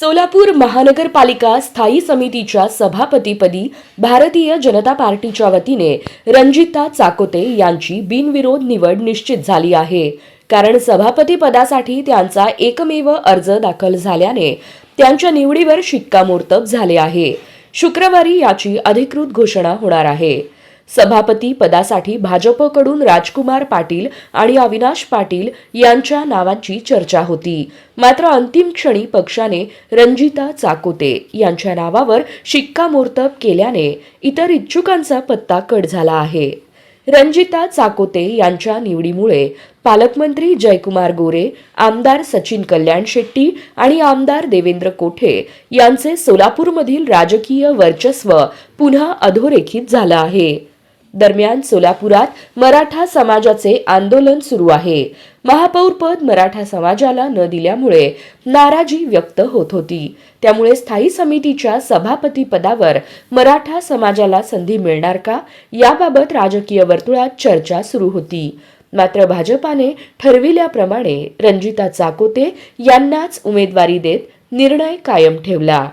सोलापूर महानगरपालिका स्थायी समितीच्या सभापतीपदी भारतीय जनता पार्टीच्या वतीने रणजिता चाकोते यांची बिनविरोध निवड निश्चित झाली आहे। कारण सभापती पदासाठी त्यांचा एकमेव अर्ज दाखल झाल्याने त्यांच्या निवडीवर शिक्कामोर्तब झाले आहे। शुक्रवारी याची अधिकृत घोषणा होणार आहे। सभापती पदासाठी भाजपकडून राजकुमार पाटील आणि अविनाश पाटील यांच्या नावांची चर्चा होती। मात्र अंतिम क्षणी पक्षाने रणजिता चाकोते यांच्या नावावर शिक्कामोर्तब केल्याने इतर इच्छुकांचा पत्ता कट झाला आहे। रणजिता चाकोते यांच्या निवडीमुळे पालकमंत्री जयकुमार गोरे, आमदार सचिन कल्याण शेट्टी आणि आमदार देवेंद्र कोठे यांचे सोलापूरमधील राजकीय वर्चस्व पुन्हा अधोरेखित झालं आहे। दरम्यान सोलापुरात मराठा समाजाचे आंदोलन सुरू आहे। महापौर पद मराठा समाजाला न दिल्यामुळे नाराजी व्यक्त होत होती। त्यामुळे स्थायी समितीच्या सभापती पदावर मराठा समाजाला संधी मिळणार का याबाबत राजकीय वर्तुळात चर्चा सुरू होती। मात्र भाजपाने ठरविल्याप्रमाणे रणजिता चाकोते यांनाच उमेदवारी देत निर्णय कायम ठेवला।